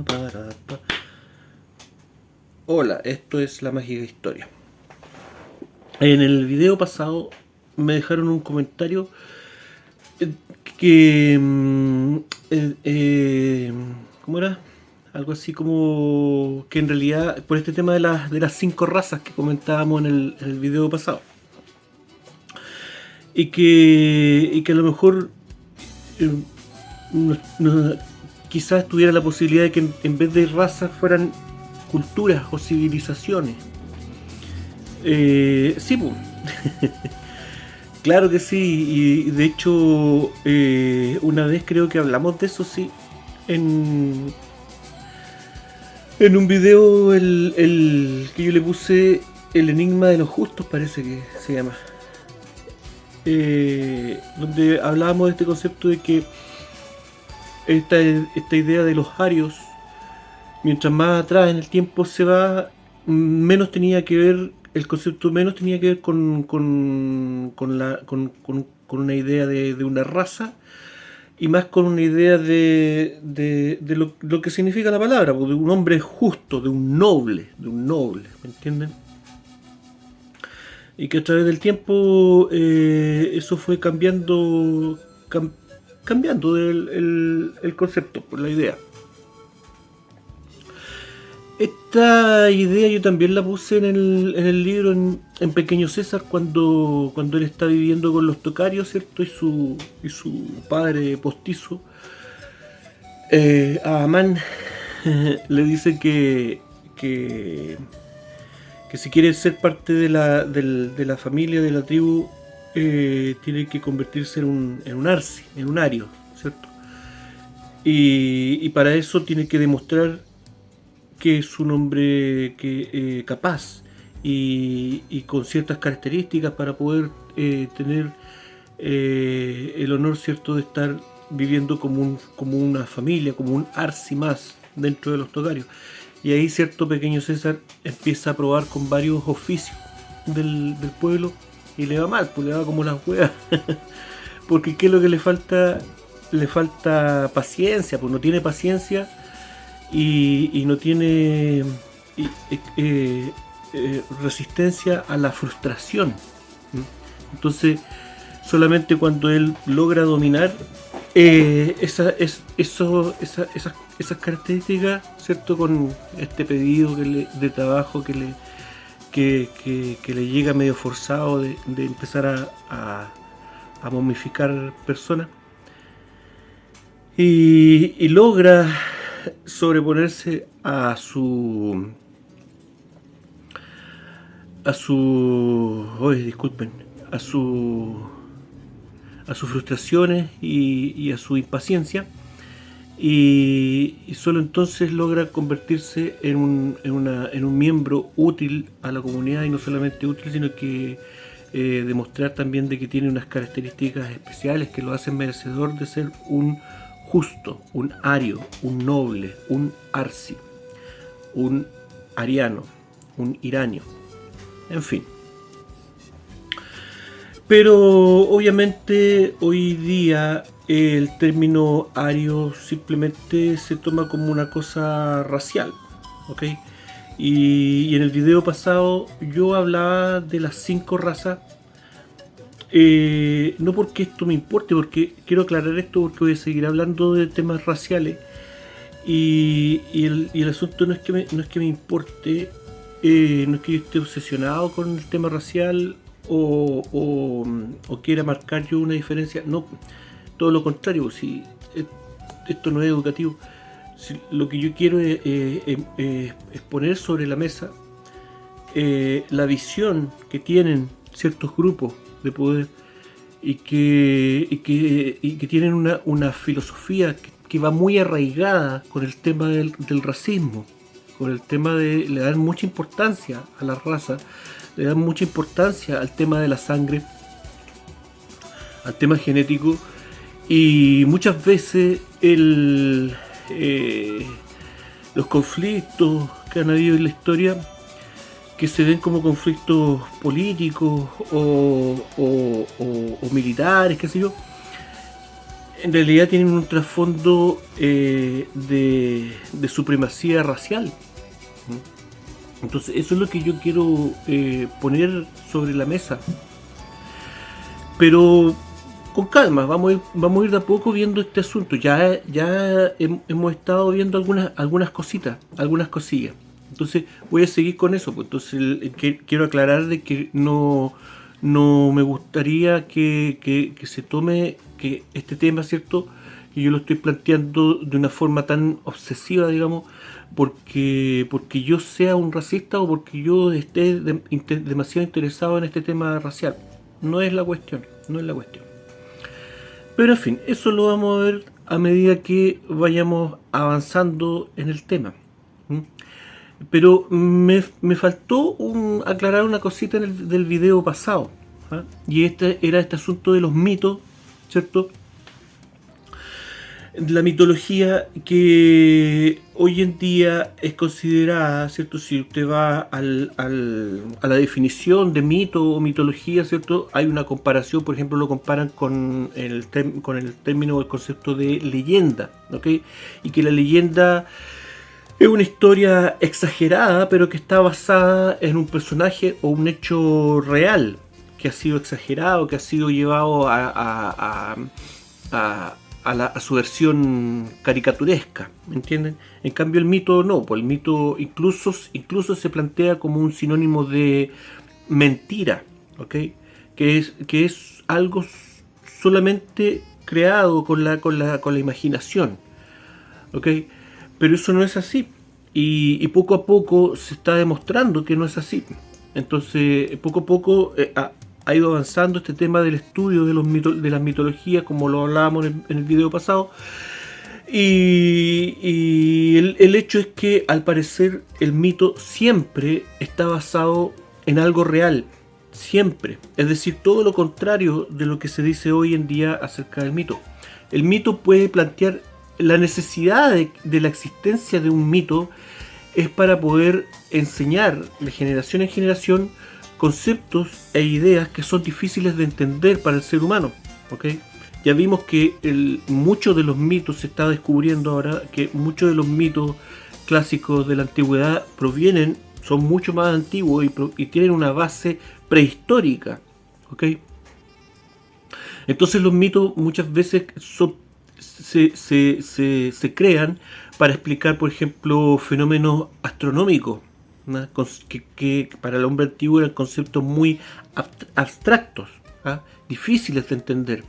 para, pa. Hola, esto es La Mágica Historia. En el video pasado me dejaron un comentario que... ¿cómo era? Algo así como que en realidad, por este tema de las 5 razas que comentábamos en el video pasado, y que a lo mejor quizás tuviera la posibilidad de que en vez de razas fueran culturas o civilizaciones. Sí, pues. Claro que sí, y de hecho una vez creo que hablamos de eso, sí, en un video el que yo le puse, el enigma de los justos, parece que se llama, donde hablábamos de este concepto de que esta idea de los arios, mientras más atrás en el tiempo se va, menos tenía que ver, el concepto menos tenía que ver con una idea de una raza, y más con una idea de lo que significa la palabra, de un hombre justo, de un noble, ¿me entienden? Y que a través del tiempo eso fue cambiando el concepto, por la idea. Esta idea yo también la puse en el libro, en Pequeño César, cuando él está viviendo con los tocarios, ¿cierto? Y su padre postizo, Amán, le dice que si quiere ser parte de la familia, de la tribu, tiene que convertirse en un arsi, en un ario, ¿cierto? Y para eso tiene que demostrar que es un hombre capaz y con ciertas características para poder tener el honor, ¿cierto?, de estar viviendo como una familia, como un arsi más dentro de los tocarios. Y ahí, cierto, Pequeño César empieza a probar con varios oficios del pueblo y le va mal, pues le va como las huevas. Porque ¿qué es lo que le falta? Le falta paciencia, pues no tiene paciencia y no tiene resistencia a la frustración. Entonces, solamente cuando él logra dominar esas características, ¿cierto?, con este pedido de trabajo que le llega medio forzado de empezar a momificar personas, y logra sobreponerse a sus frustraciones y a su impaciencia, y solo entonces logra convertirse en un miembro útil a la comunidad, y no solamente útil, sino que demostrar también de que tiene unas características especiales que lo hacen merecedor de ser un justo, un ario, un noble, un arsi, un ariano, un iranio, en fin. Pero obviamente hoy día el término ario simplemente se toma como una cosa racial, ¿ok? Y en el video pasado yo hablaba de las 5 razas, no porque esto me importe, porque quiero aclarar esto, porque voy a seguir hablando de temas raciales, y el asunto no es que me importe, no es que yo esté obsesionado con el tema racial o quiera marcar yo una diferencia, no, todo lo contrario. Si esto no es educativo, si lo que yo quiero es poner sobre la mesa la visión que tienen ciertos grupos de poder y que tienen una filosofía que va muy arraigada con el tema del racismo, con el tema le dan mucha importancia a la raza, le dan mucha importancia al tema de la sangre, al tema genético, y muchas veces los conflictos que han habido en la historia, que se ven como conflictos políticos o militares, qué sé yo, en realidad tienen un trasfondo de supremacía racial. Entonces eso es lo que yo quiero poner sobre la mesa. Pero con calma, vamos a ir de a poco viendo este asunto. Ya hemos estado viendo algunas cositas, algunas cosillas. Entonces voy a seguir con eso. Pues entonces quiero aclarar de que no me gustaría que se tome que este tema, ¿cierto? Que yo lo estoy planteando de una forma tan obsesiva, digamos, porque yo sea un racista o porque yo esté demasiado interesado en este tema racial. No es la cuestión, no es la cuestión. Pero en fin, eso lo vamos a ver a medida que vayamos avanzando en el tema. Pero me faltó aclarar una cosita del video pasado. Y este era este asunto de los mitos, ¿cierto? La mitología que hoy en día es considerada, ¿cierto? Si usted va a la definición de mito o mitología, ¿cierto? Hay una comparación, por ejemplo, lo comparan con el término o el concepto de leyenda, ¿ok? Y que la leyenda es una historia exagerada, pero que está basada en un personaje o un hecho real, que ha sido exagerado, que ha sido llevado a su versión caricaturesca, ¿me entienden? En cambio el mito no, pues el mito incluso se plantea como un sinónimo de mentira, ¿ok? Que es algo solamente creado con la imaginación, ¿ok? Pero eso no es así, y poco a poco se está demostrando que no es así. Entonces poco a poco ha ido avanzando este tema del estudio de las mitologías, como lo hablábamos en el video pasado. Y el hecho es que al parecer el mito siempre está basado en algo real. Siempre. Es decir, todo lo contrario de lo que se dice hoy en día acerca del mito. El mito puede plantear la necesidad de la existencia de un mito, es para poder enseñar de generación en generación conceptos e ideas que son difíciles de entender para el ser humano, ¿okay? Ya vimos que muchos de los mitos, se está descubriendo ahora que muchos de los mitos clásicos de la antigüedad son mucho más antiguos y tienen una base prehistórica, ¿okay? Entonces los mitos muchas veces se crean para explicar, por ejemplo, fenómenos astronómicos, ¿no? Que para el hombre antiguo eran conceptos muy abstractos, ¿ah? Difíciles de entender.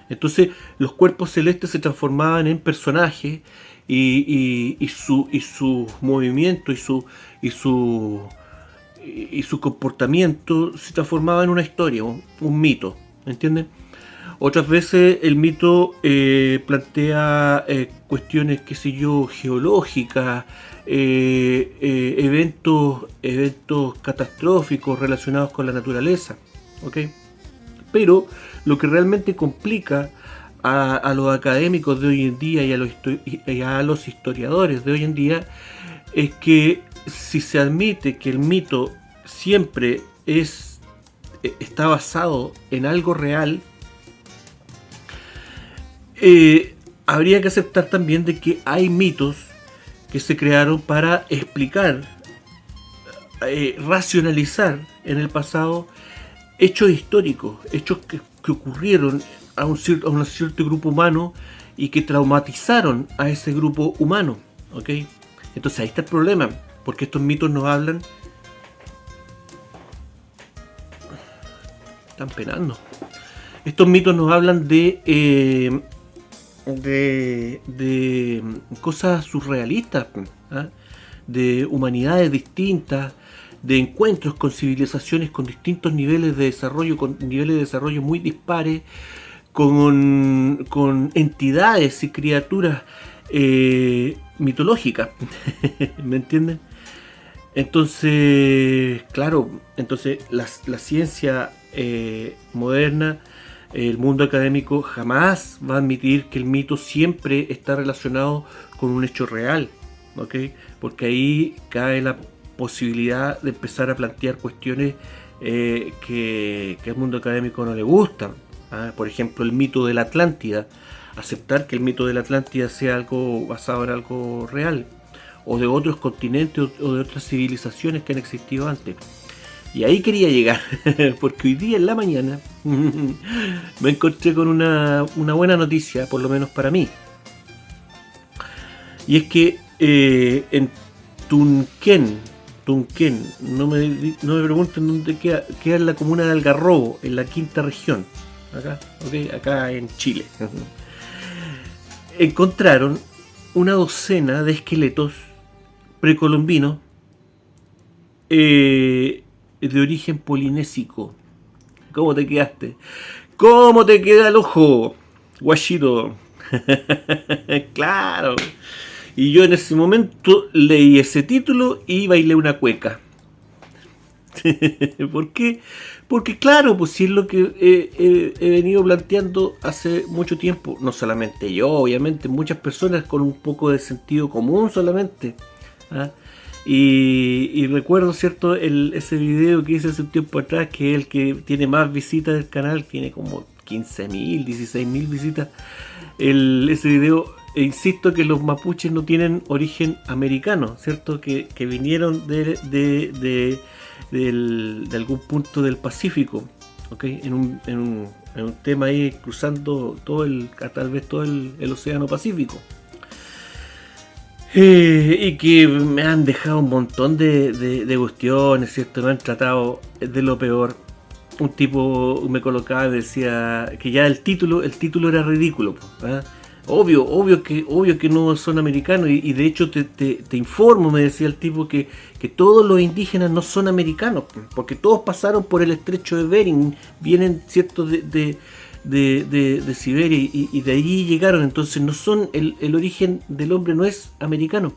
Entonces los cuerpos celestes se transformaban en personajes y su movimiento y su comportamiento se transformaba en una historia, un mito, ¿me entienden? Otras veces el mito plantea cuestiones, qué sé yo, geológicas, eventos catastróficos relacionados con la naturaleza, ¿ok? Pero lo que realmente complica a los académicos de hoy en día y a los historiadores de hoy en día es que si se admite que el mito siempre está basado en algo real, habría que aceptar también de que hay mitos que se crearon para explicar, racionalizar en el pasado hechos históricos, hechos que ocurrieron a un cierto grupo humano y que traumatizaron a ese grupo humano, ¿ok? Entonces ahí está el problema, porque estos mitos nos hablan... Están penando. Estos mitos nos hablan de cosas surrealistas, ¿eh? De humanidades distintas, de encuentros con civilizaciones con distintos niveles de desarrollo muy dispares, con entidades y criaturas mitológicas, ¿me entienden? Entonces, claro, la ciencia moderna, el mundo académico jamás va a admitir que el mito siempre está relacionado con un hecho real, ¿ok? Porque ahí cae la posibilidad de empezar a plantear cuestiones que al mundo académico no le gustan, ¿ah? Por ejemplo, el mito de la Atlántida. aceptar que el mito de la Atlántida sea algo basado en algo real, o de otros continentes o de otras civilizaciones que han existido antes. Y ahí quería llegar, porque hoy día en la mañana me encontré con una buena noticia, por lo menos para mí. Y es que en Tunquén, no me pregunten dónde queda en la comuna de Algarrobo, en la quinta región, acá en Chile. Encontraron una docena de esqueletos precolombinos de origen polinésico. ¿Cómo te quedaste? ¿Cómo te queda el ojo, guachito? Claro. Y yo en ese momento leí ese título y bailé una cueca. ¿Por qué? Porque claro, pues si es lo que he venido planteando hace mucho tiempo. No solamente yo, obviamente, muchas personas con un poco de sentido común solamente. ¿Ah? Y recuerdo, ¿cierto? Ese video que hice hace un tiempo atrás, que es el que tiene más visitas del canal, tiene como 15.000, 16.000 visitas. Ese video, insisto que los mapuches no tienen origen americano, ¿cierto? Que vinieron de algún punto del Pacífico, ¿ok? En un tema ahí cruzando tal vez todo el océano Pacífico. Y que me han dejado un montón de cuestiones, ¿cierto? Me han tratado de lo peor. Un tipo me colocaba y decía que ya el título era ridículo, ¿eh? Obvio que no son americanos, y de hecho te informo, me decía el tipo, que todos los indígenas no son americanos, porque todos pasaron por el estrecho de Bering, vienen, ¿cierto?, de Siberia, y de ahí llegaron. Entonces no son, el origen del hombre no es americano.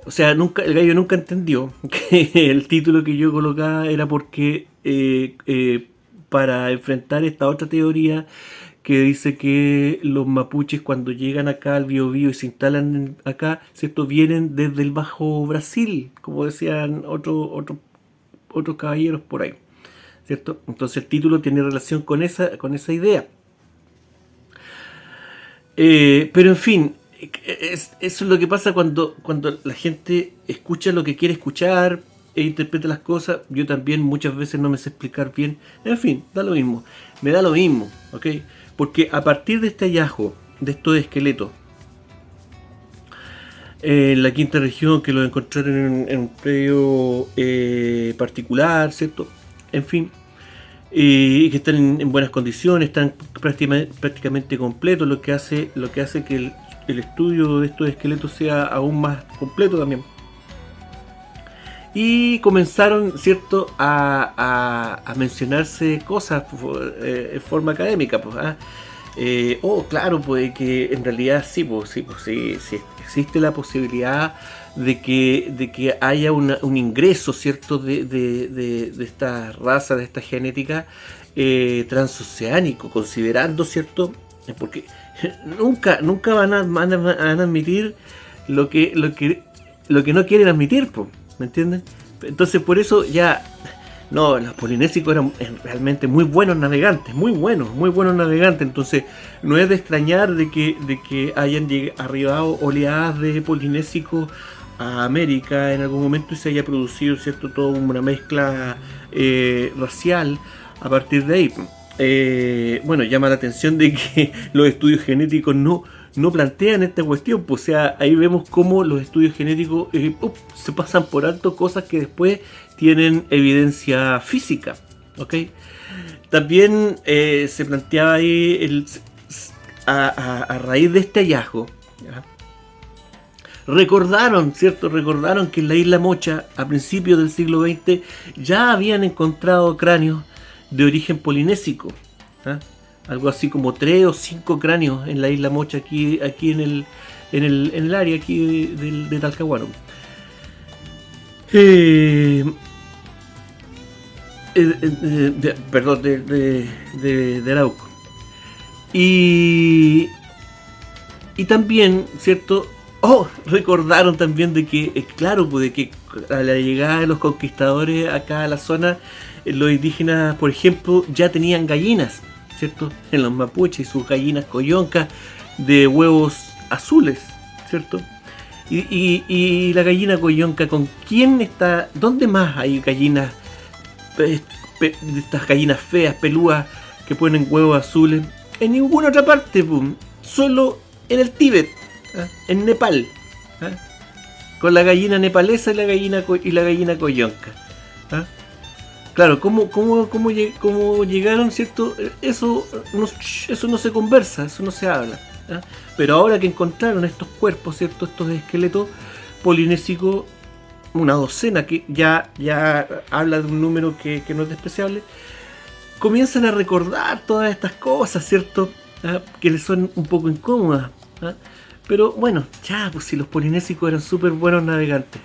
O sea, el gallo nunca entendió que el título que yo colocaba era porque para enfrentar esta otra teoría que dice que los mapuches, cuando llegan acá al Biobío y se instalan acá, ¿cierto?, vienen desde el Bajo Brasil, como decían otros caballeros por ahí, ¿cierto? Entonces el título tiene relación con esa idea. Pero en fin, eso es lo que pasa cuando la gente escucha lo que quiere escuchar e interpreta las cosas. Yo también muchas veces no me sé explicar bien. En fin, me da lo mismo, ¿ok? Porque a partir de este hallazgo, de estos esqueletos, en la quinta región, que los encontraron en un predio particular, ¿cierto? En fin, y que están en buenas condiciones, están prácticamente completos, lo que hace que el estudio de estos esqueletos sea aún más completo también. Y comenzaron, ¿cierto?, a mencionarse cosas en forma académica, pues. Claro, pues que en realidad sí existe la posibilidad de que haya un ingreso, ¿cierto?, de esta raza, de esta genética transoceánico, considerando, ¿cierto?, porque nunca van a admitir lo que no quieren admitir, pues. ¿Me entienden? Entonces por eso los polinésicos eran realmente muy buenos navegantes, muy buenos navegantes. Entonces no es de extrañar de que hayan arribado oleadas de polinésicos a América en algún momento y se haya producido, ¿cierto?, toda una mezcla racial a partir de ahí. Bueno, llama la atención de que los estudios genéticos no plantean esta cuestión, pues, o sea, ahí vemos cómo los estudios genéticos se pasan por alto cosas que después tienen evidencia física, ¿ok? También se planteaba ahí a raíz de este hallazgo, ¿ya? Recordaron que en la isla Mocha a principios del siglo XX ya habían encontrado cráneos de origen polinésico, ¿eh? Algo así como 3 o 5 cráneos en la isla Mocha, aquí en el área aquí de Talcahuano. Perdón, de Arauco. Y también, ¿cierto? Recordaron también de que, claro, pues de que a la llegada de los conquistadores acá a la zona, los indígenas, por ejemplo, ya tenían gallinas. ¿cierto? En los mapuches y sus gallinas coyoncas de huevos azules, ¿cierto? Y la gallina coyonca, ¿con quién está? ¿Dónde más hay gallinas, estas gallinas feas, pelúas, que ponen huevos azules? En ninguna otra parte, pum. Solo en el Tíbet, en Nepal, con la gallina nepalesa y la gallina coyonca. Claro, ¿cómo llegaron, ¿cierto? Eso no se conversa, eso no se habla. Pero ahora que encontraron estos cuerpos, ¿cierto? Estos esqueletos polinésicos, una docena, que ya habla de un número que no es despreciable, comienzan a recordar todas estas cosas, ¿cierto? Que les son un poco incómodas. Pero bueno, pues si los polinésicos eran súper buenos navegantes.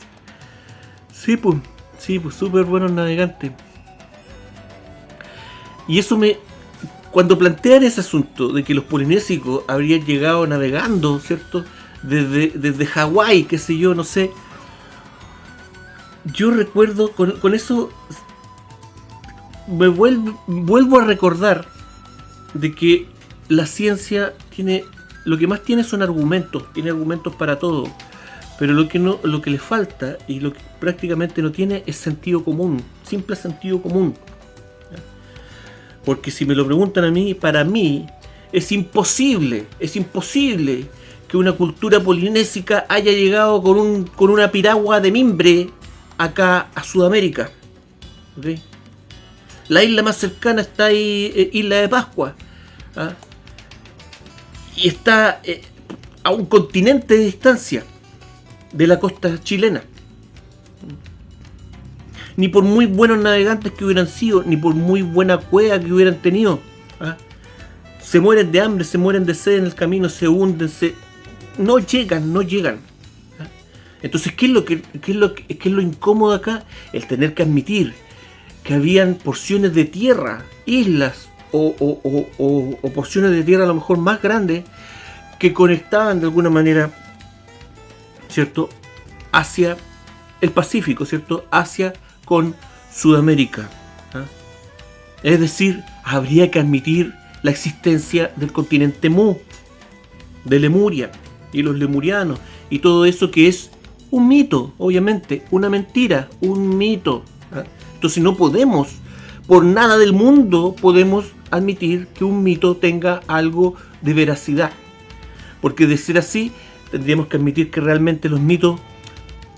Sí, pues súper buenos navegantes. Y eso cuando plantean ese asunto de que los polinésicos habrían llegado navegando, ¿cierto? Desde Hawái, qué sé yo, no sé. Yo recuerdo, con eso me vuelvo a recordar de que la ciencia lo que más tiene son argumentos, tiene argumentos para todo. Pero lo que le falta y lo que prácticamente no tiene es sentido común, simple sentido común. Porque si me lo preguntan a mí, para mí es imposible que una cultura polinésica haya llegado con una piragua de mimbre acá a Sudamérica. ¿Okay? La isla más cercana está ahí, Isla de Pascua. Y está a un continente de distancia de la costa chilena. Ni por muy buenos navegantes que hubieran sido, ni por muy buena cueva que hubieran tenido, se mueren de hambre, se mueren de sed en el camino, se hunden, no llegan. Entonces, ¿qué es lo incómodo acá? El tener que admitir que habían porciones de tierra, islas o porciones de tierra a lo mejor más grandes que conectaban de alguna manera, ¿cierto?, hacia el Pacífico, ¿cierto?, hacia con Sudamérica. Es decir, habría que admitir la existencia del continente Mu, de Lemuria y los lemurianos y todo eso que es un mito, obviamente, una mentira, un mito. Entonces no podemos, por nada del mundo podemos admitir que un mito tenga algo de veracidad, porque de ser así tendríamos que admitir que realmente los mitos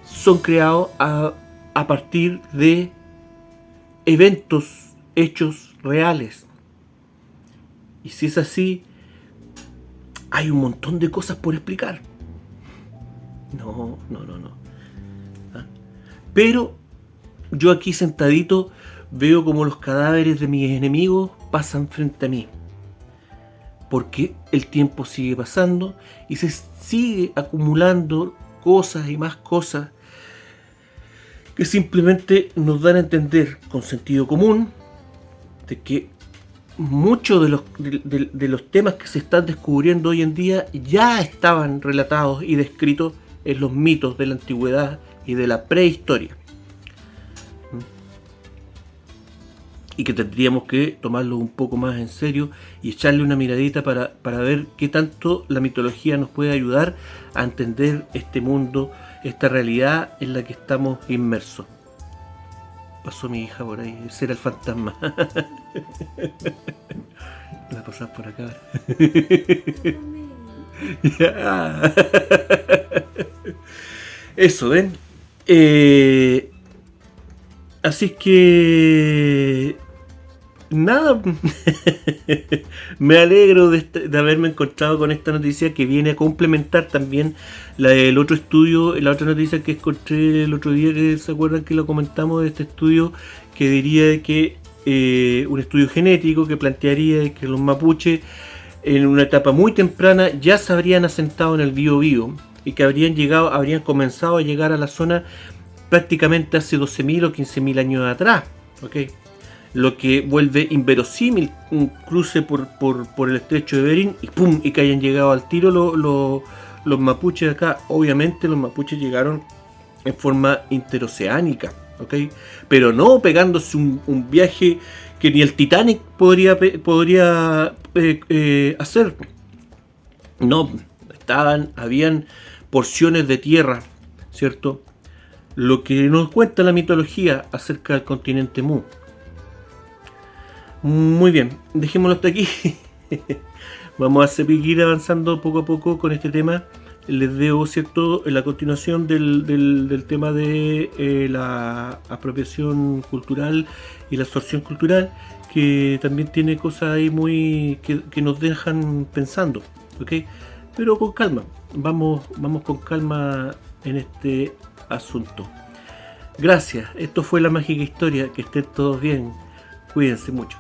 son creados a partir de eventos, hechos reales. Y si es así, hay un montón de cosas por explicar. No. Pero yo aquí sentadito veo como los cadáveres de mis enemigos pasan frente a mí. Porque el tiempo sigue pasando y se sigue acumulando cosas y más cosas que simplemente nos dan a entender con sentido común de que muchos de los temas que se están descubriendo hoy en día ya estaban relatados y descritos en los mitos de la antigüedad y de la prehistoria. Y que tendríamos que tomarlo un poco más en serio y echarle una miradita para ver qué tanto la mitología nos puede ayudar a entender este mundo, esta realidad en la que estamos inmersos. Pasó mi hija por ahí, ese era el fantasma. La pasás por acá. Eso, ¿ven? Así que nada, me alegro de haberme encontrado con esta noticia que viene a complementar también el otro estudio, la otra noticia que encontré el otro día, que se acuerdan que lo comentamos, de este estudio que diría que un estudio genético que plantearía que los mapuches en una etapa muy temprana ya se habrían asentado en el Biobío y que habrían comenzado a llegar a la zona prácticamente hace 12.000 o 15.000 años atrás, ¿okay? Lo que vuelve inverosímil un cruce por el estrecho de Bering y ¡pum! Y que hayan llegado al tiro los mapuches acá. Obviamente los mapuches llegaron en forma interoceánica, ¿okay? Pero no pegándose un viaje que ni el Titanic podría hacer. No, habían porciones de tierra, ¿cierto? Lo que nos cuenta la mitología acerca del continente Mu. Muy bien, dejémoslo hasta aquí. Vamos a seguir avanzando poco a poco con este tema. Les debo, ¿cierto?, en la continuación del tema de la apropiación cultural y la absorción cultural, que también tiene cosas ahí muy que nos dejan pensando, ¿ok? Pero con calma, vamos con calma en este asunto. Gracias, esto fue La Mágica Historia, que estén todos bien, cuídense mucho.